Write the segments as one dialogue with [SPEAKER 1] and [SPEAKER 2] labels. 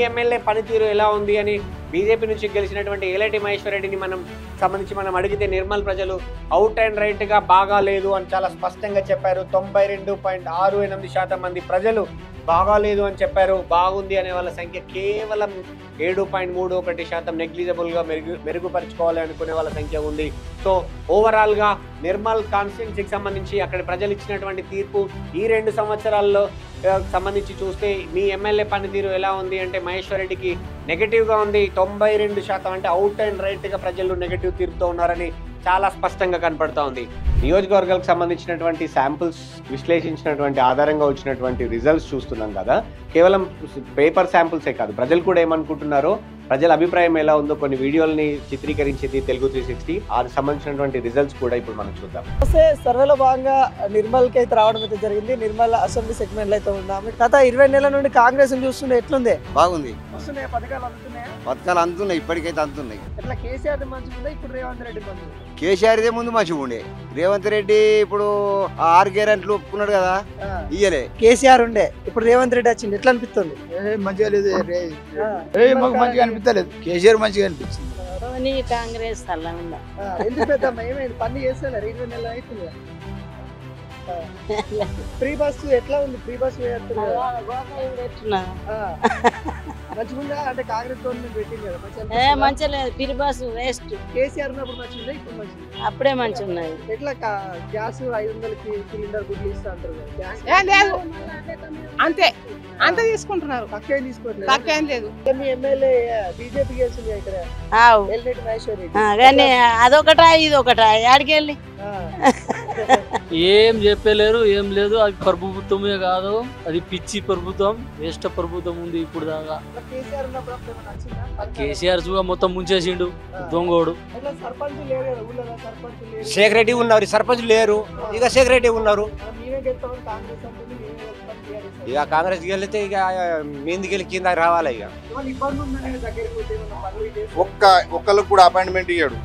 [SPEAKER 1] MLA పనితీరు ఎలా ఉంది అని బీజేపీ నుంచి గెలిచినటువంటి ఏలేటి మహేశ్వర్ రెడ్డిని మనం అడిగితే నిర్మల్ ప్రజలు అవుట్ అండ్ రైట్గా బాగాలేదు అని చాలా స్పష్టంగా చెప్పారు. 92.68% మంది ప్రజలు బాగాలేదు అని చెప్పారు. బాగుంది అనే వాళ్ళ సంఖ్య కేవలం 7.31%, నెగ్లిజిబుల్గా మెరుగుపరుచుకోవాలి అనుకునే వాళ్ళ సంఖ్య ఉంది. సో ఓవరాల్గా నిర్మల్ కాన్స్టిట్యున్సీకి సంబంధించి అక్కడ ప్రజలు ఇచ్చినటువంటి తీర్పు ఈ 2 సంవత్సరాల్లో సంబంధించి చూస్తే మీ ఎమ్మెల్యే పనితీరు ఎలా ఉంది అంటే మహేశ్వర్ రెడ్డికి నెగటివ్గా ఉంది. 92% అంటే అవుట్ అండ్ రైట్గా ప్రజలు నెగటివ్ తీర్పుతో ఉన్నారని చాలా స్పష్టంగా కనపడతా ఉంది. నియోజకవర్గాలకు సంబంధించినటువంటి శాంపుల్స్ విశ్లేషించినటువంటి ఆధారంగా వచ్చినటువంటి రిజల్ట్స్ చూస్తున్నాం కదా, కేవలం పేపర్ శాంపుల్సే కాదు, ప్రజలు కూడా ఏమనుకుంటున్నారో, ప్రజల అభిప్రాయం ఎలా ఉందో కొన్ని వీడియోల్ని చిత్రీకరించింది తెలుగు 360. ఆ సంబంధించినటువంటి రిజల్ట్స్ కూడా ఇప్పుడు మనం చూద్దాం.
[SPEAKER 2] సర్వేలో భాగంగా నిర్మల్కి అయితే రావడం అయితే జరిగింది. నిర్మల్ అసెంబ్లీ సెగ్మెంట్ అయితే ఉన్నాము. గత 20 నెలల నుండి కాంగ్రెస్ చూస్తుండే ఎట్లుంది?
[SPEAKER 3] బాగుంది.
[SPEAKER 2] వస్తున్నాయి పథకాలు అందుతున్నాయి.
[SPEAKER 3] పథకాలు అందుతున్నాయి, ఇప్పటికైతే అందుతున్నాయి.
[SPEAKER 2] ఎట్లా కేసీఆర్ మంచిగా ఉందా, ఇప్పుడు రేవంత్ రెడ్డి మంచిగా?
[SPEAKER 3] కేసీఆర్దే ముందు మంచిగా ఉండే, రేవంత్ రెడ్డి ఇప్పుడు 6 గ్యారెంట్లు ఒప్పుకున్నాడు కదా, ఇయ్యలే.
[SPEAKER 2] కేసీఆర్ ఉండే, ఇప్పుడు రేవంత్ రెడ్డి వచ్చింది, ఎట్లా అనిపిస్తుంది?
[SPEAKER 4] మంచిగా లేదు, మాకు మంచిగా అనిపించలేదు. కేసీఆర్ మంచిగా అనిపించింది.
[SPEAKER 5] కాంగ్రెస్ అలా ఉందా?
[SPEAKER 2] ఎందుకు పెద్దమ్మ ఏమైంది? పని చేస్తున్నారు, 20 నెలలు అవుతుంది. ఫ్రీ బస్ ఎట్లా ఉంది? ఫ్రీ బస్ మంచిగా అంటే కాంగ్రెస్ గవర్నమెంట్ పెట్టింది కదా,
[SPEAKER 5] మంచిగా లేదు. Free bus waste.
[SPEAKER 2] కేసీఆర్ ఉన్నప్పుడు మంచిగా ఇప్పుడు మంచిగా
[SPEAKER 5] అప్పుడే మంచిగా ఉన్నాయి.
[SPEAKER 2] ఎట్లా గ్యాస్ 500కి సిలిండర్ గుడ్లు ఇస్తా అంటారు కదా,
[SPEAKER 6] అంతే అంతే తీసుకుంటున్నారు,
[SPEAKER 2] తక్కువ తీసుకోవట్లేదు.
[SPEAKER 6] తక్కువేం లేదు.
[SPEAKER 2] మీ ఎమ్మెల్యే బీజేపీ గెలిచింది ఇక్కడ, ఎల్లేటి మహేశ్వర్ రెడ్డి.
[SPEAKER 5] కానీ అదొకటా ఇదొకటా ఆడికెళ్ళి
[SPEAKER 7] ఏం చెప్పలేరు, ఏం లేదు. అది ప్రభుత్వమే కాదు, అది పిచ్చి ప్రభుత్వం, వేస్ట్ ప్రభుత్వం ఉంది ఇప్పుడు దాకా.
[SPEAKER 2] కేసీఆర్ ఉన్నప్పుడు అప్పుడు ఏమైనా నచ్చిందా?
[SPEAKER 7] కేసీఆర్ చూగా మొత్తం ముంచేసిండు దొంగోడు.
[SPEAKER 2] ఎట్లా సర్పంచ్ లేరు కదా ఊళ్ళో, సర్పంచ్ లేరు.
[SPEAKER 1] శేఖర్ రెడ్డి ఉన్నారు, సర్పంచ్ లేరు, ఇక శేఖర్ రెడ్డి ఉన్నారు.
[SPEAKER 2] మేమే గెలుస్తామని కాంగ్రెస్ అంటుంది, మేమే వస్తాం టీఆర్ఎస్.
[SPEAKER 1] ఇక కాంగ్రెస్ గెలితే ఇక మీంది గెలి కింద రావాలి. ఇక
[SPEAKER 2] ఏమైనా ఇబ్బంది ఉందని దగ్గరికి పోతే ఏమన్నా పనులు చేసి
[SPEAKER 4] ఒక్కళ్ళకు కూడా అపాయింట్మెంట్ ఇయ్యాడు.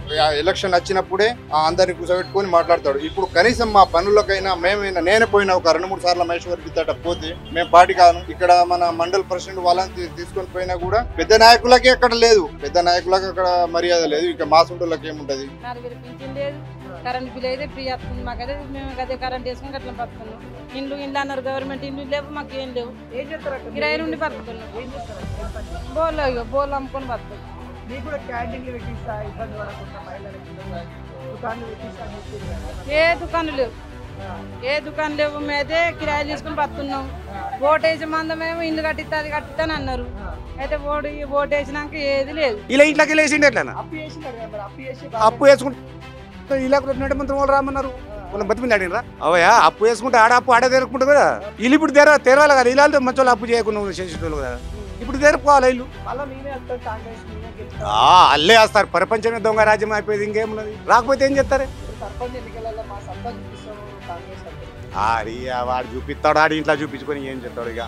[SPEAKER 4] ఎలక్షన్ వచ్చినప్పుడే అందరిని కూర్చోబెట్టుకొని మాట్లాడతాడు. ఇప్పుడు కనీసం మా పనులకైనా మేమైనా, నేనే పోయినా ఒక 2-3 సార్లు మహేశ్వర్ గిద్దట పోతే, మేము పార్టీ కాను, ఇక్కడ మన మండల్ ప్రెసిడెంట్ వాళ్ళని తీసుకొని పోయినా కూడా పెద్ద నాయకులకి అక్కడ లేదు, పెద్ద నాయకులకు అక్కడ మర్యాద లేదు. ఇక మా సొంటోళ్ళకి ఏముంటది?
[SPEAKER 6] కరెంట్ బిల్ అయితే ఫ్రీ వస్తుంది మాకైతే, మేము అదే కరెంట్ వేసుకుని అట్లా బతున్నాం. ఇండ్లు అన్నారు, గవర్నమెంట్ ఇండ్లు లేవు, మాకు ఏం లేవు.
[SPEAKER 2] ఏం చేస్తారు అక్కడ?
[SPEAKER 6] కిరాయి నుండి బతుకుతున్నాం.
[SPEAKER 2] ఏం చేస్తారు?
[SPEAKER 6] బోర్లు అమ్ముకొని బతుకున్నాం.
[SPEAKER 2] మీకు కూడా క్యాంటీన్లు పెట్టిస్తా, ఇబ్బంది పడకుండా మహిళలకి దుకాణాలు పెట్టిస్తా అని చెప్పి
[SPEAKER 6] ఏ దుకాణాలు లేవు, ఏ దుకాణం లేవు. మేమైతే కిరాయిలు తీసుకుని బతున్నాం. ఓటేసి మందమేమో ఇల్లు కట్టిస్తా, అది కట్టిస్తాను అన్నారు. అయితే ఓటు వేసినాక ఏది లేదు.
[SPEAKER 8] ఇలా ఇంట్లోకి వెళ్ళేసిండే ఎట్లా
[SPEAKER 2] అప్పు చేసినారు కదా, మరి అప్పు చేసి
[SPEAKER 8] అప్పు వేసుకుంటే ఇలా మంత్రం వాళ్ళు రామన్నారు, వాళ్ళని బతిమింది అడిగినరా అవయా? అప్పు వేసుకుంటే ఆడ తెరుకుంటుంది కదా, ఇల్లు ఇప్పుడు తెరవాలి కదా. ఇలా మంచి వాళ్ళు అప్పు చేయకుండా చేసేటోళ్ళు కదా, ఇప్పుడు తెరుపుకోవాలి ఇల్లు.
[SPEAKER 2] మళ్ళీ మేమే వస్తాం, కాంగ్రెస్ మేమే గెలుస్తాం.
[SPEAKER 8] అల్లే వేస్తారు, ప్రపంచమే దొంగ రాజ్యం అయిపోయింది, ఇంకేమున్నది. రాకపోతే ఏం చేస్తారు?
[SPEAKER 2] సర్పంచ్ ఎన్నికలలో మా సత్తా చూపిస్తాము కాంగ్రెస్ అంటే.
[SPEAKER 8] వాడు చూపిస్తాడు, ఆడి ఇంట్లో చూపించుకొని ఏం చెప్తాడు? ఇక